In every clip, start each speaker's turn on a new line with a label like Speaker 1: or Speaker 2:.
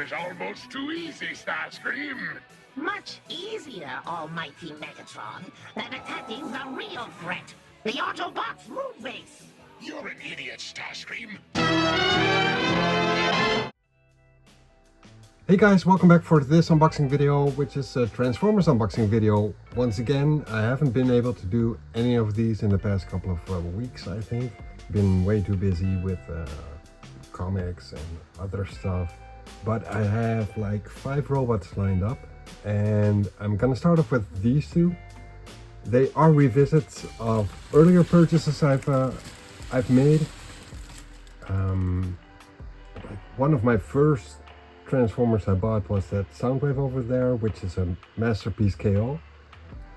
Speaker 1: is almost too easy, Starscream.
Speaker 2: Much easier, almighty Megatron, than attacking the real threat, the Autobots moon base.
Speaker 1: You're an idiot, Starscream.
Speaker 3: Hey guys, welcome back for this unboxing video, which is a Transformers unboxing video. Once again, I haven't been able to do any of these in the past couple of weeks, I think. Been way too busy with comics and other stuff. But I have like 5 robots lined up, and I'm gonna start off with these two. They are revisits of earlier purchases I've made. Like one of my first Transformers I bought was that Soundwave over there, which is a Masterpiece KO,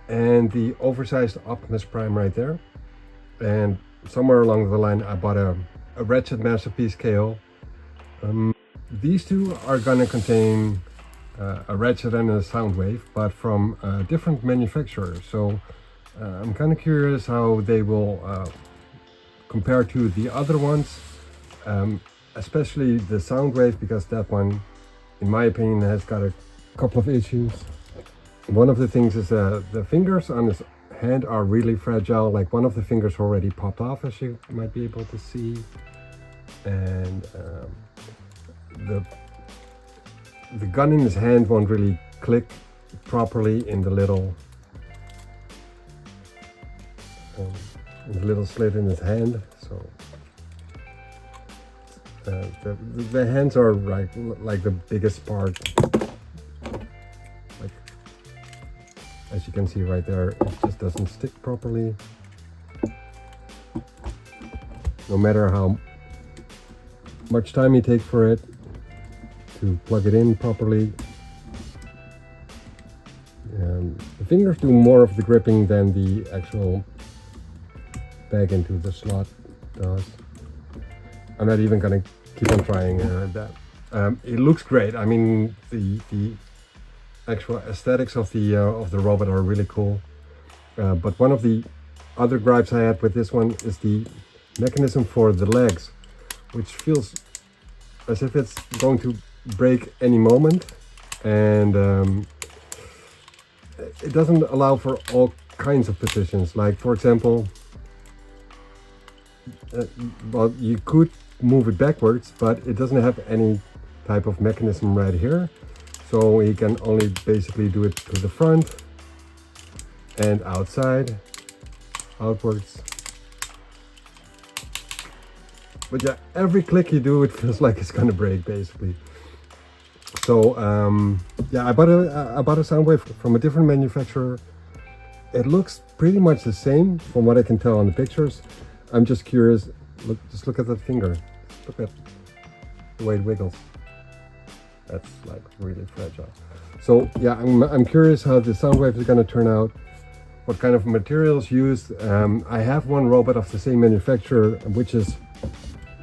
Speaker 3: and the oversized Optimus Prime right there. And somewhere along the line I bought a RATCHET Masterpiece KO. These two are gonna contain a RATCHET and a Soundwave, but from a different manufacturer. So I'm kind of curious how they will compare to the other ones, especially the Soundwave, because that one, in my opinion, has got a couple of issues. One of the things is the fingers on his hand are really fragile. Like one of the fingers already popped off, as you might be able to see. And the gun in his hand won't really click properly in the little slit in his hand. So the hands are like the biggest part. Like, as you can see right there, it just doesn't stick properly. No matter how much time you take for it to plug it in properly. The fingers do more of the gripping than the actual bag into the slot does. I'm not even gonna keep on trying that. It looks great. I mean, the actual aesthetics of the robot are really cool. But one of the other gripes I had with this one is the mechanism for the legs, which feels as if it's going to break any moment, and it doesn't allow for all kinds of positions. Like, for example, well, you could move it backwards, but it doesn't have any type of mechanism right here, so he can only basically do it to the front and outside, outwards. But yeah, every click you do, it feels like it's gonna break basically. So yeah, I bought a Soundwave from a different manufacturer. It looks pretty much the same from what I can tell on the pictures. I'm just curious. Just look at that finger. Look at the way it wiggles. That's like really fragile. So yeah, I'm curious how the Soundwave is going to turn out. What kind of materials used. I have one robot of the same manufacturer, which is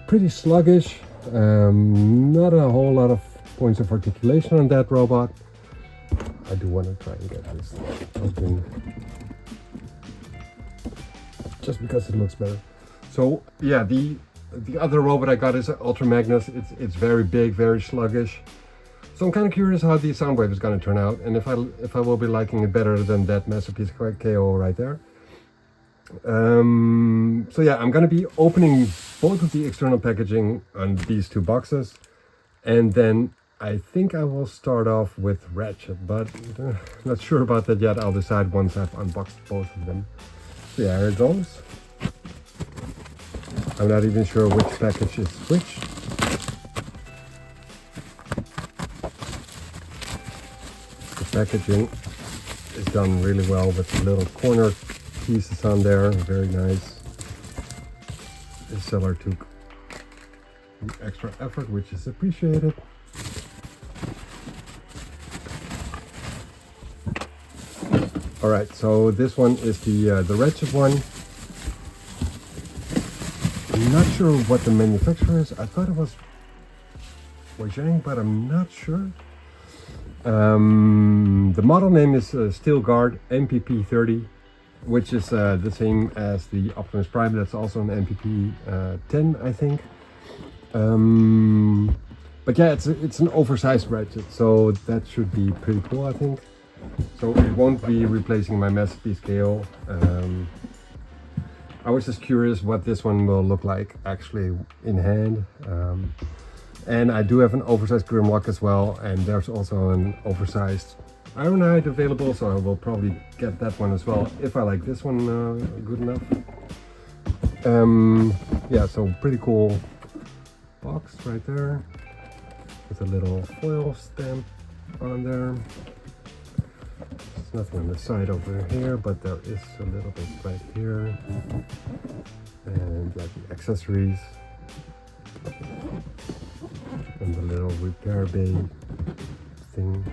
Speaker 3: pretty sluggish. Not a whole lot of points of articulation on that robot. I do want to try and get this open, just because it looks better. So yeah, the other robot I got is Ultra Magnus. It's very big, very sluggish. So I'm kind of curious how the Soundwave is going to turn out, and if I will be liking it better than that Masterpiece KO right there. So yeah, I'm going to be opening both of the external packaging on these two boxes, and then I think I will start off with RATCHET, but not sure about that yet. I'll decide once I've unboxed both of them. So yeah, here it goes. I'm not even sure which package is which. The packaging is done really well with the little corner pieces on there. Very nice. The seller took the extra effort, which is appreciated. All right, so this one is the RATCHET one. I'm not sure what the manufacturer is. I thought it was WEIJIANG, but I'm not sure. The model name is Steel Guard MPP30, which is the same as the Optimus Prime. That's also an MPP10, I think. But yeah, it's an oversized ratchet, so that should be pretty cool, I think. So it won't be replacing my masterpiece KO. I was just curious what this one will look like actually in hand. And I do have an oversized Grimlock as well, and there's also an oversized Ironhide available, so I will probably get that one as well if I like this one good enough. Yeah, so pretty cool box right there with a little foil stamp on there. There's nothing on the side over here, but there is a little bit right here. And yeah, the accessories. And the little repair bay thing.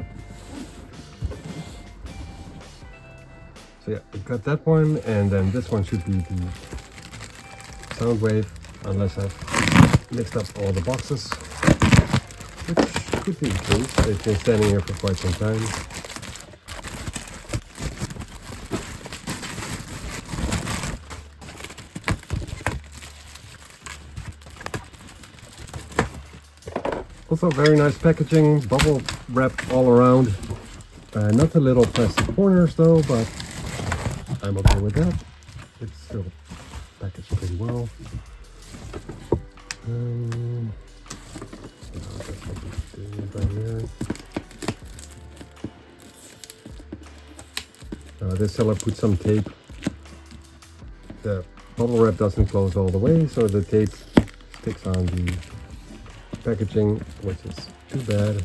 Speaker 3: So yeah, we got that one, and then this one should be the Soundwave, unless I've mixed up all the boxes, which could be the case. They've been standing here for quite some time. Also very nice packaging, bubble wrap all around. Not the little plastic corners though, but I'm okay with that. It's still packaged pretty well. Right here. This seller put some tape. The bubble wrap doesn't close all the way, so the tape sticks on the packaging, which is too bad.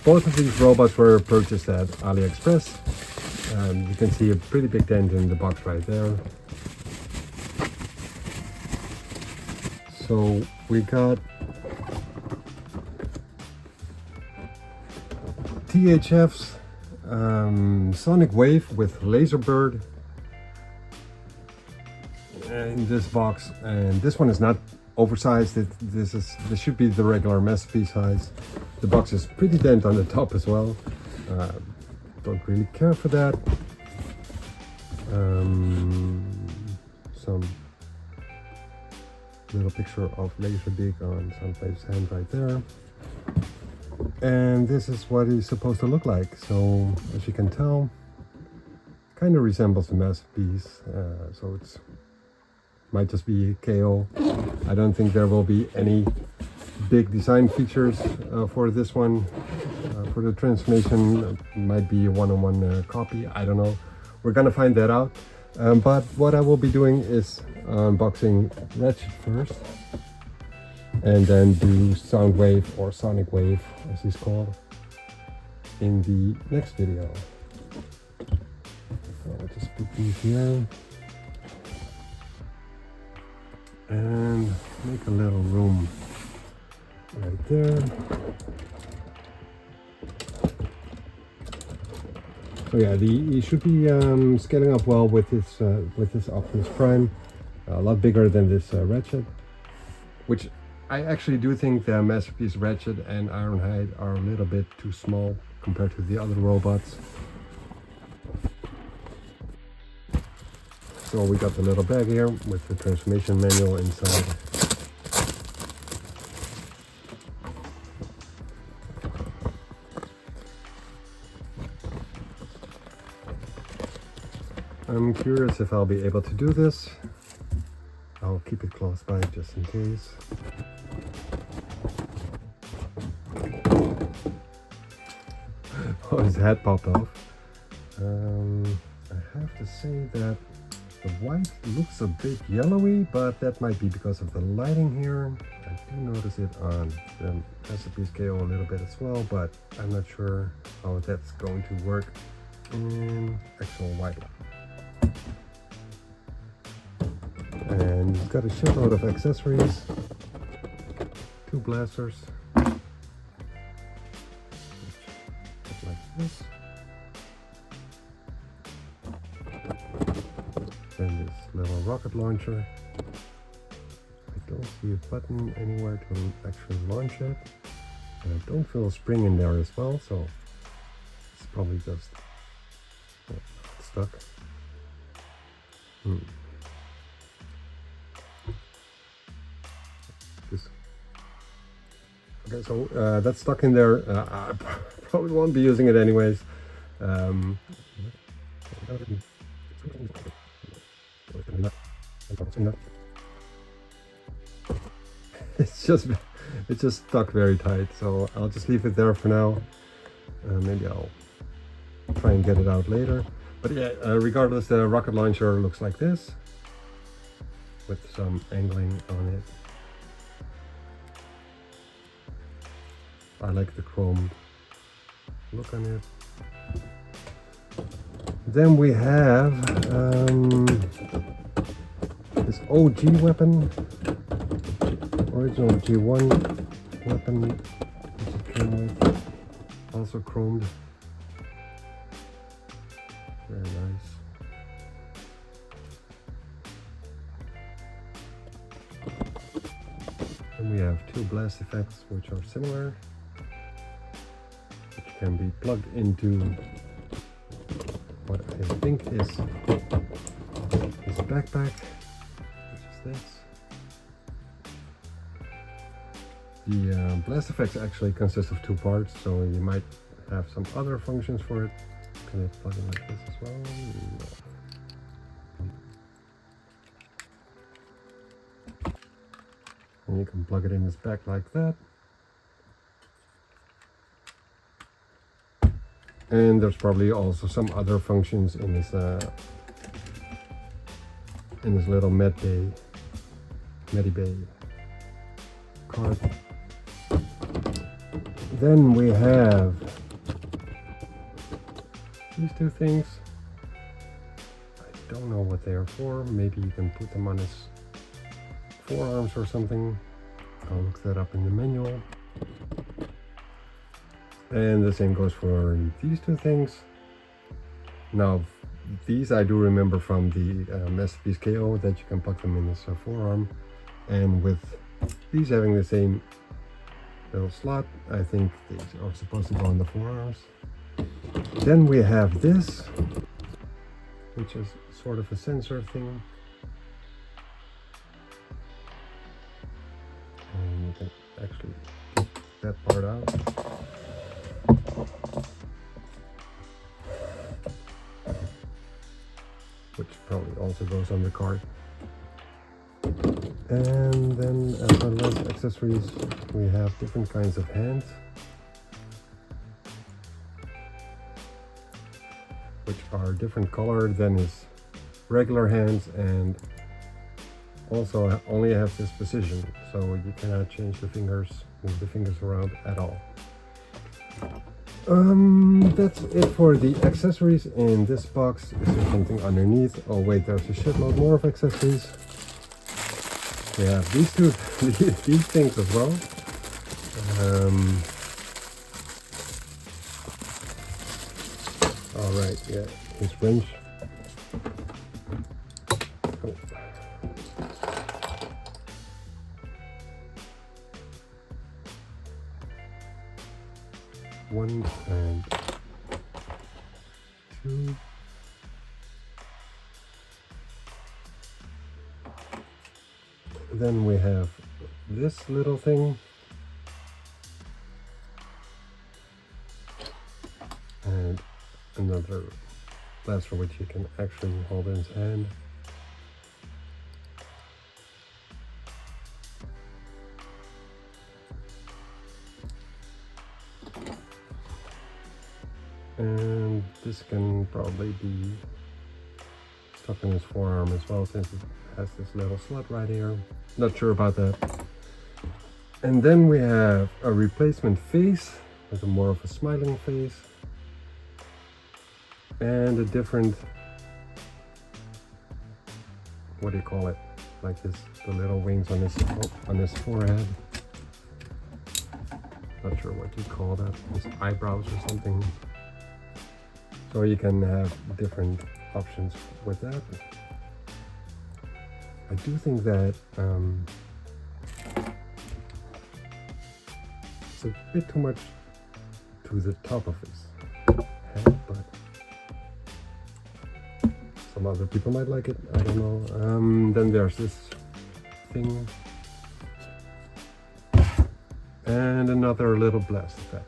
Speaker 3: Both of these robots were purchased at AliExpress. You can see a pretty big dent in the box right there. So we got THF's Sonic Wave with Laserbird in this box, and this one is not oversized. This should be the regular masterpiece size. The box is pretty dent on the top as well. Don't really care for that. Some little picture of Laserbeak on Soundwave's hand right there. And this is what he's supposed to look like. So as you can tell, kind of resembles the masterpiece. So it's might just be KO. I don't think there will be any big design features for this one. For the transformation, it might be a one-on-one copy. I don't know. We're gonna find that out. But what I will be doing is unboxing Ratchet first, and then do Soundwave or Sonic Wave, as he's called, in the next video. So I'll just put these here and make a little room right there. So yeah, he should be scaling up well with this Optimus Prime. A lot bigger than this Ratchet, which I actually do think the Masterpiece Ratchet and Ironhide are a little bit too small compared to the other robots. So we got the little bag here with the transformation manual inside. I'm curious if I'll be able to do this. I'll keep it close by just in case. Oh, his head popped off. I have to say that the white looks a bit yellowy, but that might be because of the lighting here. I do notice it on the Masterpiece KO a little bit as well, but I'm not sure how that's going to work in actual white light. And he's got a shitload of accessories, 2 blasters, like this. Then this little rocket launcher. I don't see a button anywhere to actually launch it. And I don't feel a spring in there as well, so it's probably just stuck. Okay, so that's stuck in there. I probably won't be using it anyways. It's just stuck very tight, so I'll just leave it there for now. Maybe I'll try and get it out later. But yeah, regardless, the rocket launcher looks like this, with some angling on it. I like the chrome look on it. Then we have this OG weapon, original G1 weapon, which it came with, also chromed. Very nice. And we have two blast effects which are similar, which can be plugged into what I think is a backpack, which is this. The blast effects actually consist of two parts, so you might have some other functions for it. Can I plug in like this as well? No. And you can plug it in this back like that. And there's probably also some other functions in this little Medibay card. Then we have these two things. I don't know what they are for. Maybe you can put them on his forearms or something. I'll look that up in the manual. And the same goes for these two things. Now, these I do remember from the Masterpiece KO, that you can plug them in his forearm. And with these having the same little slot, I think these are supposed to go on the forearms. Then we have this, which is sort of a sensor thing. And you can actually get that part out. Which probably also goes on the card. And then as well as accessories, we have different kinds of hands, which are different color than his regular hands, and also only have this position, so you cannot change the fingers, move the fingers around at all. That's it for the accessories in this box. Is there something underneath? Oh wait, there's a shitload more of accessories. We have these two, these things as well. All right, yeah, his wrench. Oh. One and two. Then we have this little thing, and another blaster which you can actually hold in his hand. And this can probably be stuck in his forearm as well, since it has this little slot right here. Not sure about that. And then we have a replacement face with more of a smiling face, and a different, what do you call it? Like this, the little wings on his forehead. Not sure what you call that. His eyebrows or something. So you can have different options with that. I do think that it's a bit too much to the top of his head, but some other people might like it. I don't know. Then there's this thing, and another little blast effect.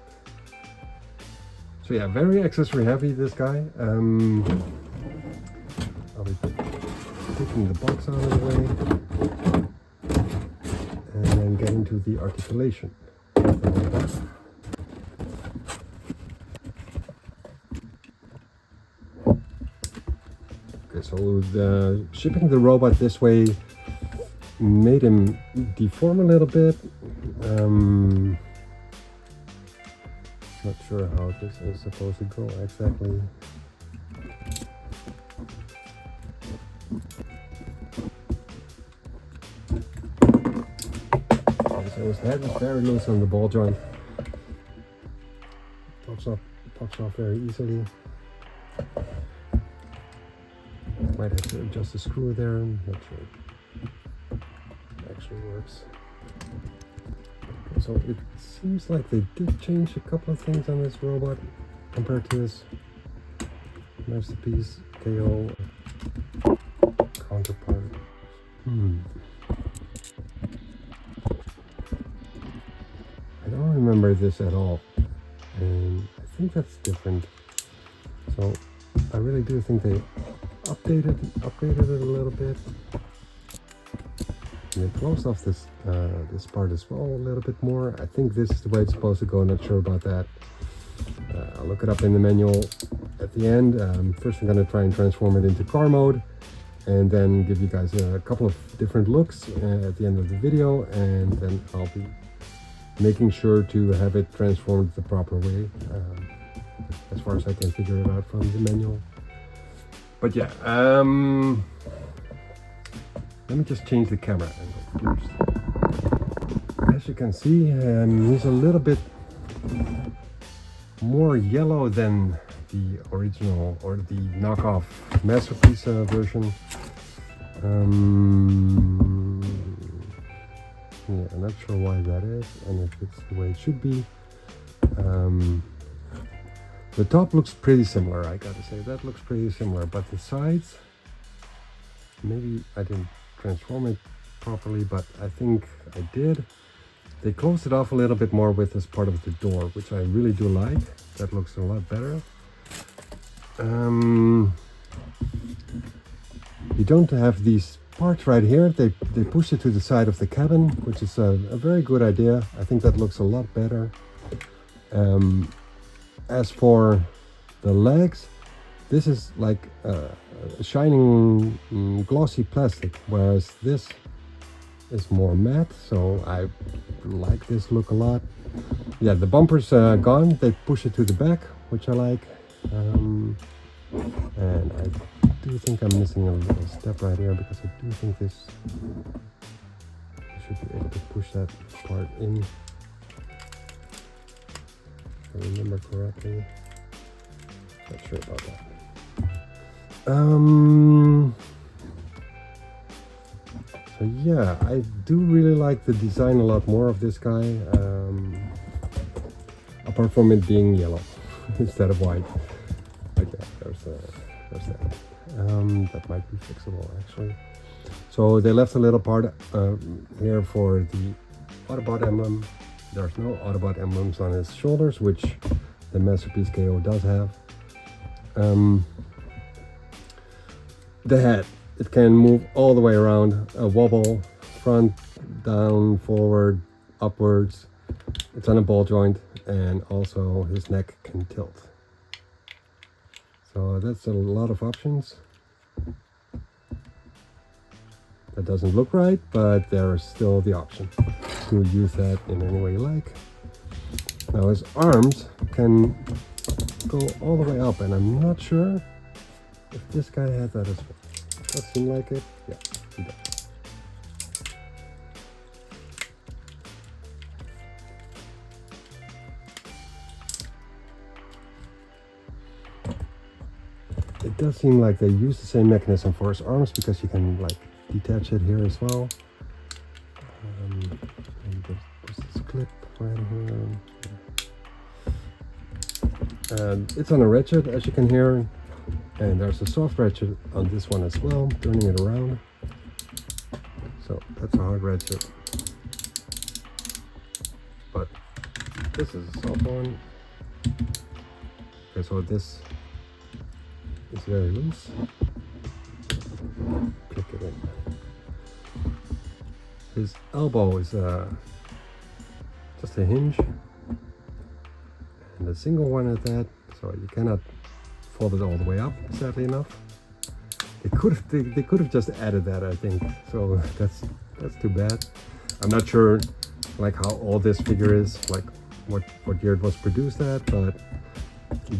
Speaker 3: So yeah, very accessory heavy, this guy. I'll be taking the box out of the way and then getting to the articulation. Okay, so shipping the robot this way made him deform a little bit. Not sure how this is supposed to go exactly. Okay, so his head is very loose on the ball joint. Pops off very easily. Might have to adjust the screw there. I'm not sure it actually works. So it seems like they did change a couple of things on this robot compared to his Masterpiece KO counterpart. I don't remember this at all, and I think that's different. So I really do think they updated it a little bit. And they closed off this this part as well a little bit more. I think this is the way it's supposed to go. Not sure about that. I'll look it up in the manual at the end. First I'm going to try and transform it into car mode, and then give you guys a couple of different looks at the end of the video, and then I'll be making sure to have it transformed the proper way, as far as I can figure it out from the manual. But yeah, let me just change the camera angle first. As you can see, he's a little bit more yellow than the original or the knockoff Masterpiece version. Yeah, I'm not sure why that is, and if it's the way it should be. The top looks pretty similar, I gotta say. That looks pretty similar, but the sides, maybe I didn't transform it properly, but I think I did. They closed it off a little bit more with this part of the door, which I really do like. That looks a lot better. You don't have these parts right here. They push it to the side of the cabin, which is a very good idea. I think that looks a lot better. As for the legs, this is like a shining glossy plastic, whereas this is more matte, so I like this look a lot. Yeah, the bumper's gone. They push it to the back, which I like. And I do think I'm missing a little step right here, because I do think this should be able to push that part in, if I remember correctly. Not sure about that. So yeah, I do really like the design a lot more of this guy, apart from it being yellow instead of white. But yeah, there's that. That might be fixable actually. So they left a little part here for the Autobot emblem. There's no Autobot emblems on his shoulders, which the Masterpiece KO does have. The head, it can move all the way around, a wobble, front, down, forward, upwards. It's on a ball joint, and also his neck can tilt. So that's a lot of options. That doesn't look right, but there is still the option to use that in any way you like. Now his arms can go all the way up, and I'm not sure if this guy has that as well. Does seem like it. Yeah, he does. It does seem like they use the same mechanism for his arms, because you can like detach it here as well. And there's this clip right here. And it's on a ratchet, as you can hear. And there's a soft ratchet on this one as well, turning it around. So that's a hard ratchet. But this is a soft one. Okay, so this is very loose. Click it in. His elbow is just a hinge and a single one at that, so you cannot fold it all the way up, sadly enough. They could have just added that, I think, so that's too bad. I'm not sure like how old this figure is, like what year it was produced at, but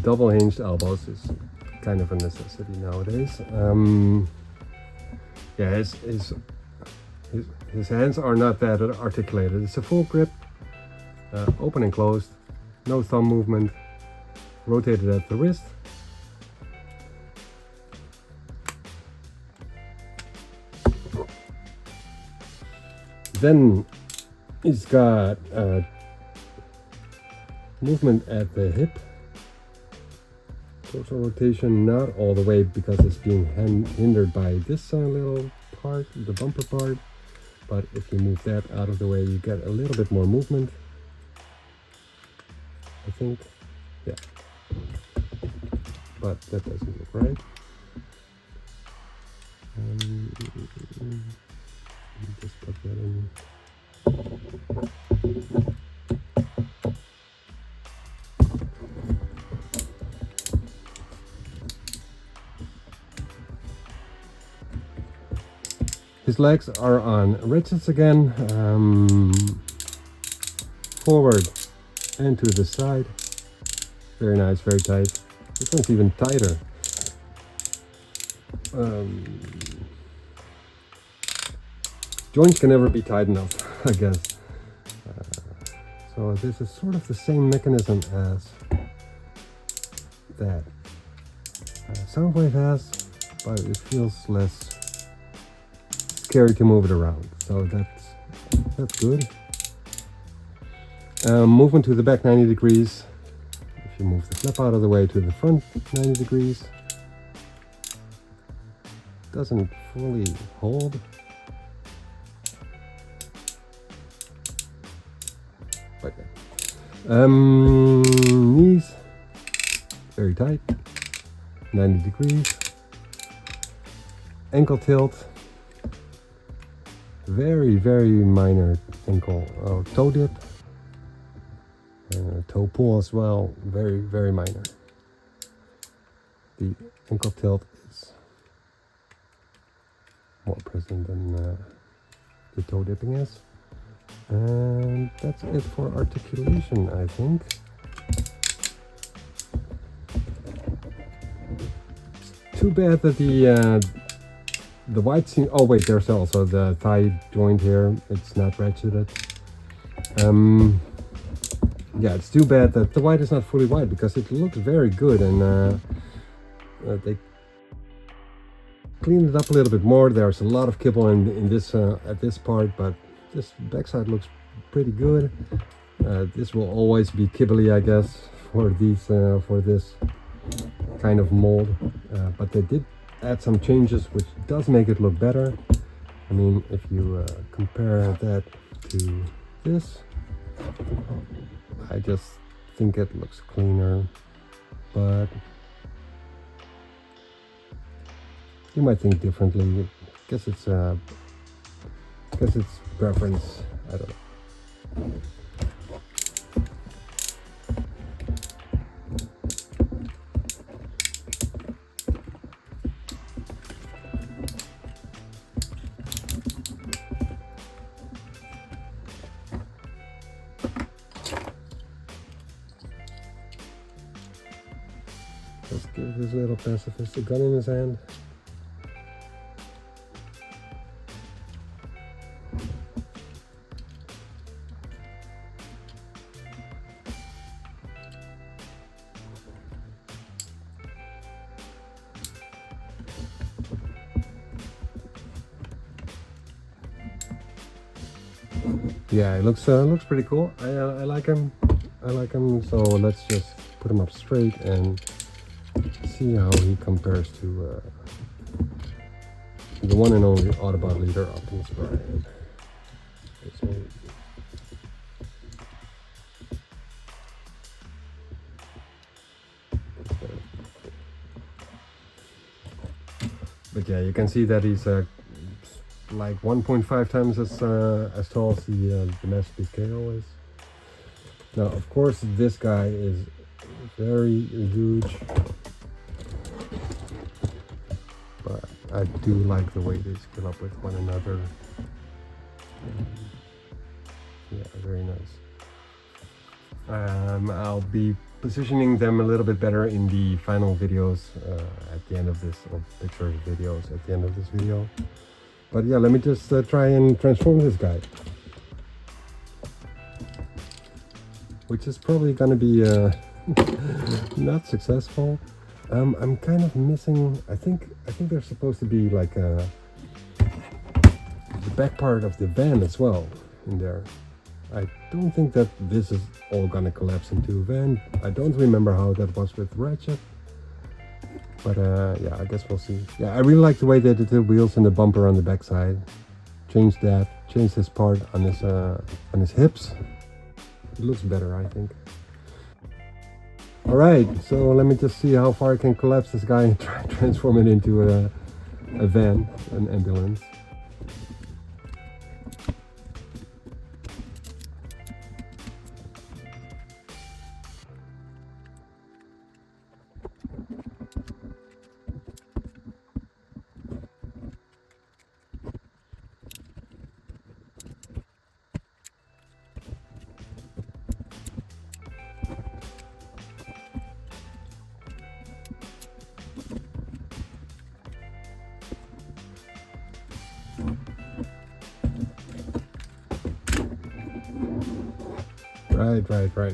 Speaker 3: double hinged elbows is kind of a necessity nowadays. Yeah, his hands are not that articulated. It's a full grip, open and closed, no thumb movement, rotated at the wrist. Then he's got movement at the hip. Total rotation not all the way because it's being hindered by this little part, the bumper part. But if you move that out of the way, you get a little bit more movement. I think, yeah. But that doesn't look right. Just put that in. His legs are on ratchets again, forward and to the side. Very nice, very tight. This one's even tighter. Joints can never be tight enough, I guess. So this is sort of the same mechanism as that Soundwave has, but it feels less scary to move it around, so that's good. Movement to the back 90 degrees. If you move the flap out of the way to the front 90 degrees, doesn't fully hold. Like that. Knees very tight, 90 degrees. Ankle tilt. Very, very minor ankle toe dip, toe pull as well. Very, very minor. The ankle tilt is more present than the toe dipping is, and that's it for articulation, I think. Too bad that the white seam. Oh wait, there's also the thigh joint here. It's not ratcheted. Yeah, it's too bad that the white is not fully white because it looks very good, and they cleaned it up a little bit more. There's a lot of kibble in this at this part, but this backside looks pretty good. This will always be kibbly, I guess, for these for this kind of mold, but they did add some changes which does make it look better. I mean, if you compare that to this, I just think it looks cleaner, but you might think differently. I guess it's preference. I don't know. Let's give this little pacifist a gun in his hand. Yeah, it looks pretty cool. I like him. So let's just put him up straight and see how he compares to the one and only Autobot leader, Optimus Prime. Okay, so But yeah, you can see that he's like 1.5 times as tall as the masterpiece KO is. Now, of course, this guy is very huge, but I do like the way they scale up with one another. Yeah, very nice. I'll be positioning them a little bit better in the final videos at the end of this, or picture videos at the end of this video. But yeah, let me just try and transform this guy, which is probably gonna be not successful. I'm kind of missing. I think there's supposed to be like the back part of the van as well in there. I don't think that this is all gonna collapse into a van. I don't remember how that was with Ratchet, but yeah, I guess we'll see. Yeah, I really like the way they did the wheels and the bumper on the backside. Changed this part on his hips. It looks better, I think. All right, so let me just see how far I can collapse this guy and try and transform it into a van, an ambulance.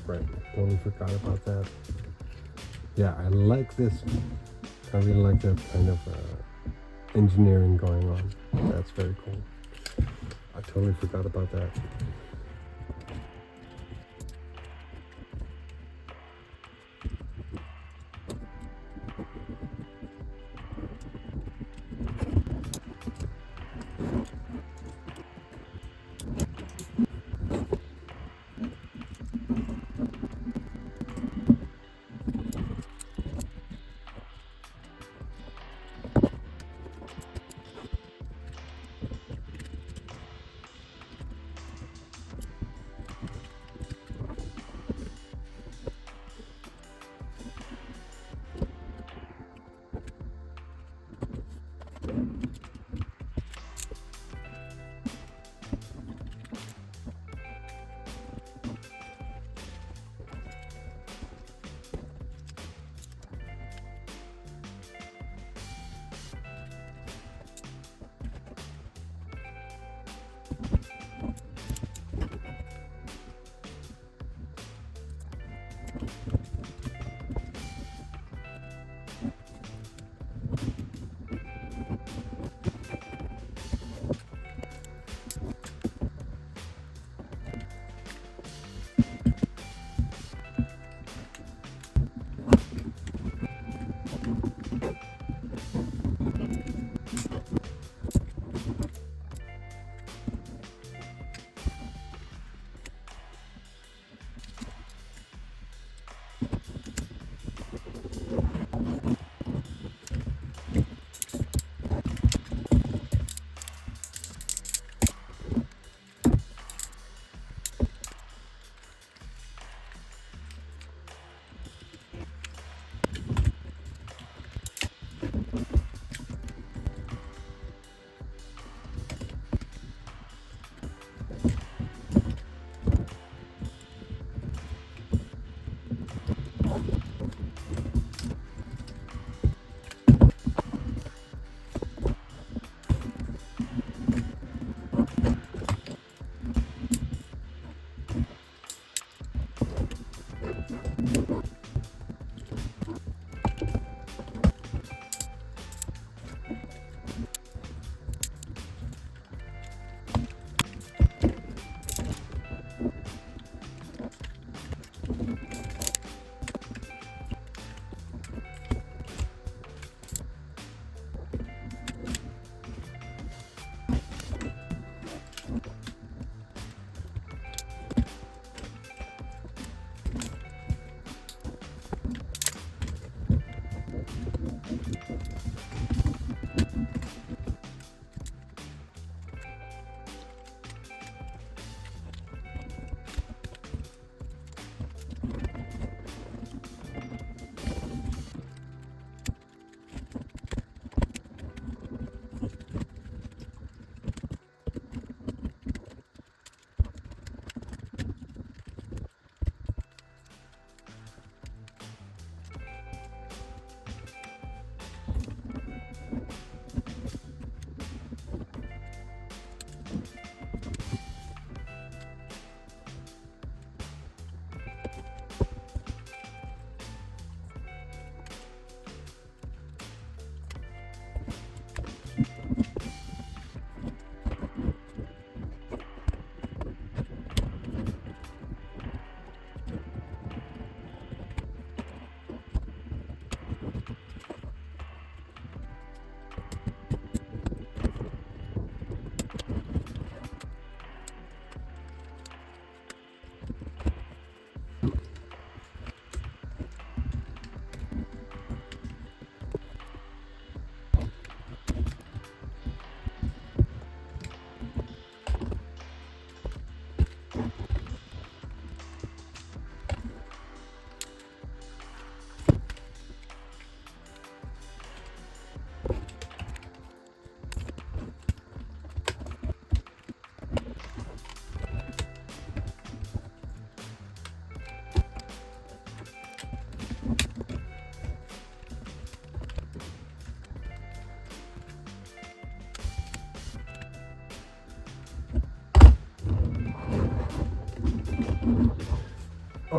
Speaker 3: Right. Totally forgot about that. Yeah, I like this. I really like that kind of engineering going on. That's very cool. I totally forgot about that.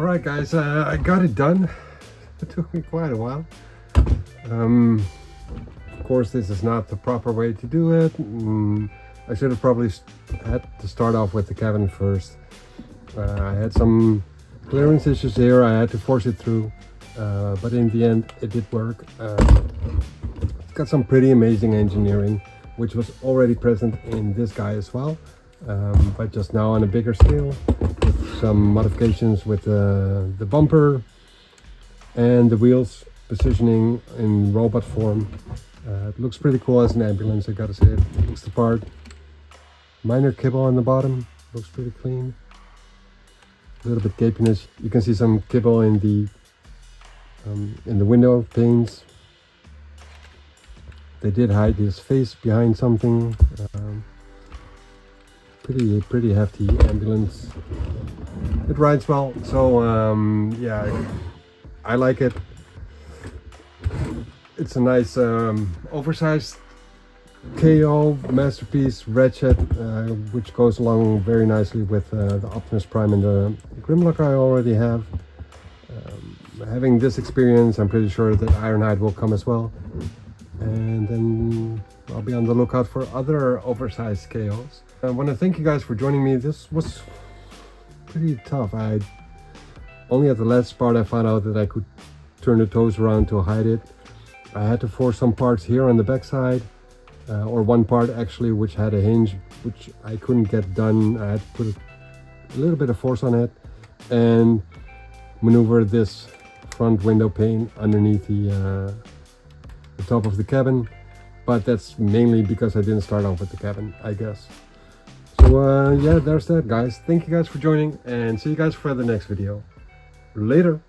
Speaker 3: Alright guys, I got it done. It took me quite a while. Of course this is not the proper way to do it. I should have probably had to start off with the cabin first. I had some clearance issues here, I had to force it through. But in the end it did work. It's got some pretty amazing engineering, which was already present in this guy as well. But just now on a bigger scale, with some modifications with the bumper and the wheels positioning in robot form. It looks pretty cool as an ambulance, I gotta say. It looks the part. Minor kibble on the bottom, looks pretty clean. A little bit gapiness. You can see some kibble in the window panes. They did hide his face behind something. Pretty hefty ambulance. It rides well, so yeah, I like it. It's a nice oversized KO masterpiece ratchet, which goes along very nicely with the Optimus Prime and the Grimlock I already have. Having this experience, I'm pretty sure that Ironhide will come as well. And then I'll be on the lookout for other oversized KOs. I want to thank you guys for joining me. This was pretty tough. Only at the last part I found out that I could turn the toes around to hide it. I had to force some parts here on the back side, or one part actually which had a hinge, which I couldn't get done. I had to put a little bit of force on it and maneuver this front window pane underneath the top of the cabin. But that's mainly because I didn't start off with the cabin, I guess. So yeah, there's that guys. Thank you guys for joining, and see you guys for the next video. Later.